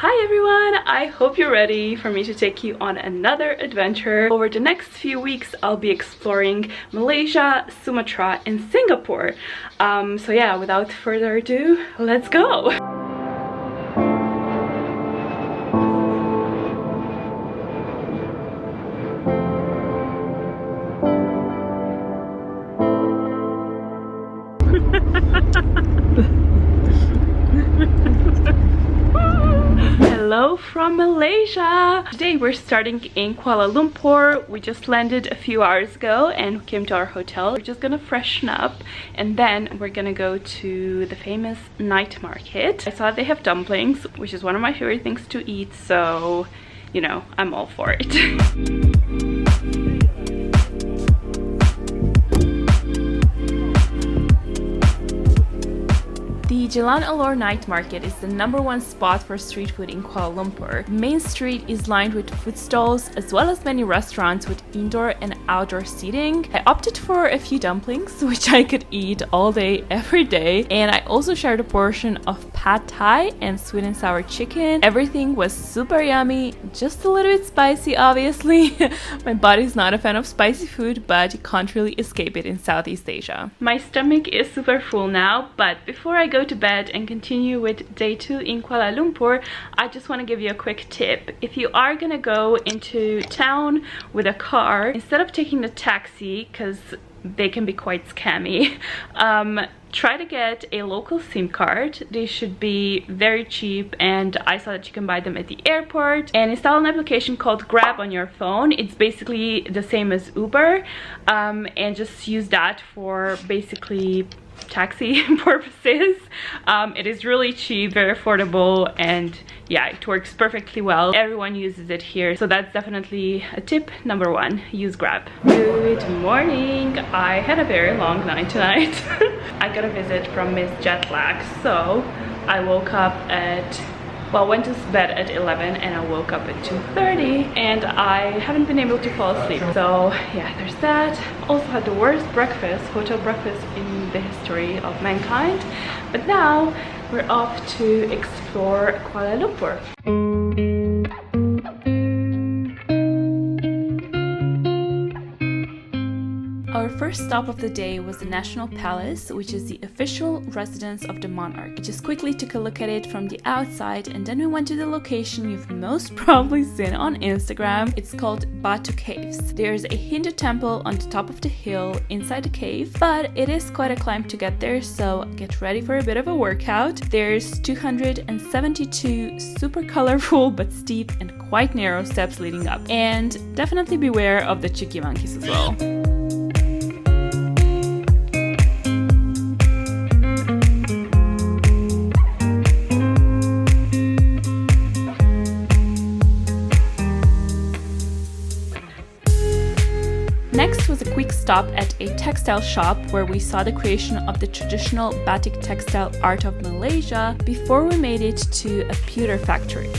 Hi everyone! I hope you're ready for me to take you on another adventure. Over the next few weeks, I'll be exploring Malaysia, Sumatra, and Singapore. So yeah, without further ado, let's go! Hello from Malaysia! Today we're starting in Kuala Lumpur. We just landed a few hours ago and came to our hotel. We're just gonna freshen up and then we're gonna go to the famous night market. I saw they have dumplings, which is one of my favorite things to eat, so you know, I'm all for it. The Jalan Alor night market is the #1 spot for street food in Kuala Lumpur. Main street is lined with food stalls as well as many restaurants with indoor and outdoor seating. I opted for a few dumplings, which I could eat all day, every day, and I also shared a portion of pad thai and sweet and sour chicken. Everything was super yummy, just a little bit spicy obviously. My body's not a fan of spicy food, but you can't really escape it in Southeast Asia. My stomach is super full now, but before I go to bed and continue with day 2 in Kuala Lumpur, I just want to give you a quick tip. If you are gonna go into town with a car, instead of taking the taxi, because they can be quite scammy, try to get a local SIM card. They should be very cheap, and I saw that you can buy them at the airport, and install an application called Grab on your phone. It's basically the same as Uber, and just use that for basically taxi purposes. It is really cheap, very affordable, and yeah, it works perfectly well. Everyone uses it here, so that's definitely a tip #1. Use Grab. Good morning. I had a very long night tonight. I got a visit from Miss Jet Lag, so I woke up at went to bed at 11 and I woke up at 2:30 and I haven't been able to fall asleep. So yeah, there's that. Also had the worst breakfast, hotel breakfast in the history of mankind. But now we're off to explore Kuala Lumpur. Our first stop of the day was the National Palace, which is the official residence of the monarch. We just quickly took a look at it from the outside, and then we went to the location you've most probably seen on Instagram. It's called Batu Caves. There's a Hindu temple on the top of the hill inside the cave, but it is quite a climb to get there, so get ready for a bit of a workout. There's 272 super colorful but steep and quite narrow steps leading up, and definitely beware of the cheeky monkeys as well. Next was a quick stop at a textile shop where we saw the creation of the traditional batik textile art of Malaysia before we made it to a pewter factory.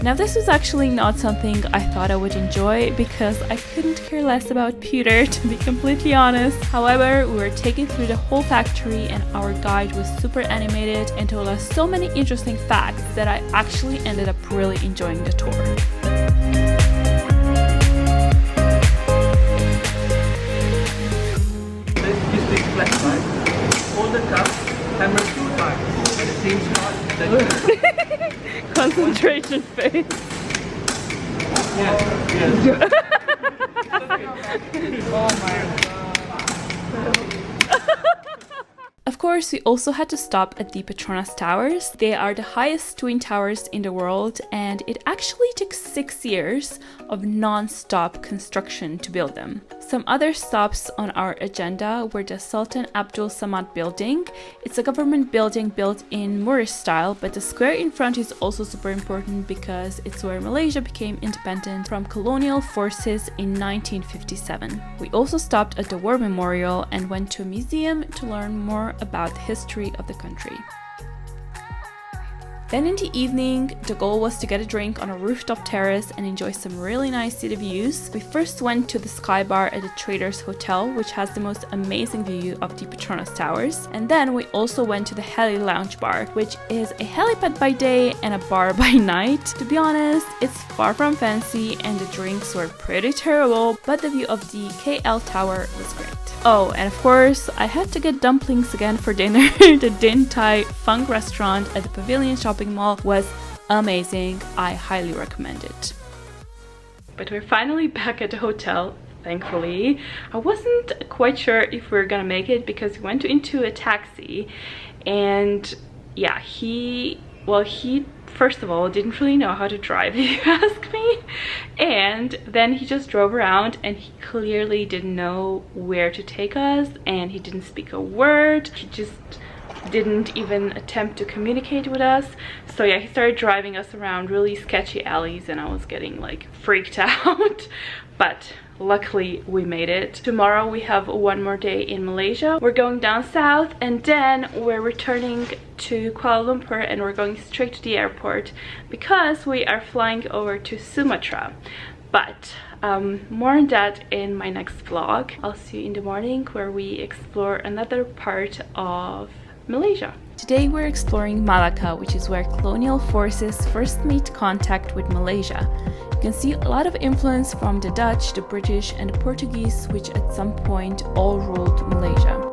Now this was actually not something I thought I would enjoy because I couldn't care less about pewter, to be completely honest. However, we were taken through the whole factory and our guide was super animated and told us so many interesting facts that I actually ended up really enjoying the tour. Flat side, hold the cup, hammer 2 times at the same spot. Concentration phase. Yes. Oh my god. Of course, we also had to stop at the Petronas Towers. They are the highest twin towers in the world, and it actually took 6 years of non-stop construction to build them. Some other stops on our agenda were the Sultan Abdul Samad building. It's a government building built in Moorish style, but the square in front is also super important because it's where Malaysia became independent from colonial forces in 1957. We also stopped at the War Memorial and went to a museum to learn more about the history of the country. Then in the evening, the goal was to get a drink on a rooftop terrace and enjoy some really nice city views. We first went to the Sky Bar at the Traders Hotel, which has the most amazing view of the Petronas Towers. And then we also went to the Heli Lounge Bar, which is a helipad by day and a bar by night. To be honest, it's far from fancy and the drinks were pretty terrible, but the view of the KL Tower was great. Oh, and of course, I had to get dumplings again for dinner. The Din Tai Funk restaurant at the Pavilion Shopping Mall was amazing. I highly recommend it. But we're finally back at the hotel, thankfully. I wasn't quite sure if we were gonna make it because we went into a taxi and yeah, he first of all didn't really know how to drive, if you ask me, and then he just drove around and he clearly didn't know where to take us and he didn't speak a word. He just didn't even attempt to communicate with us. So yeah, he started driving us around really sketchy alleys and I was getting like freaked out. But luckily we made it. Tomorrow we have one more day in Malaysia. We're going down south and then we're returning to Kuala Lumpur and we're going straight to the airport because we are flying over to Sumatra. But more on that in my next vlog. I'll see you in the morning where we explore another part of Malaysia. Today we're exploring Malacca, which is where colonial forces first made contact with Malaysia. You can see a lot of influence from the Dutch, the British and the Portuguese, which at some point all ruled Malaysia.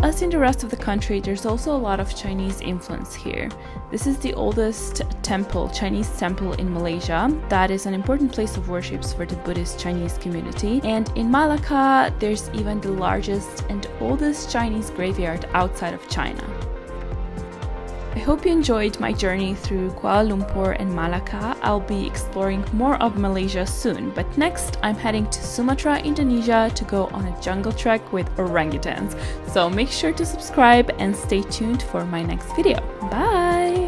As in the rest of the country, there's also a lot of Chinese influence here. This is the oldest temple, Chinese temple in Malaysia. That is an important place of worship for the Buddhist Chinese community. And in Malacca, there's even the largest and oldest Chinese graveyard outside of China. I hope you enjoyed my journey through Kuala Lumpur and Malacca. I'll be exploring more of Malaysia soon, but next I'm heading to Sumatra, Indonesia to go on a jungle trek with orangutans. So make sure to subscribe and stay tuned for my next video. Bye!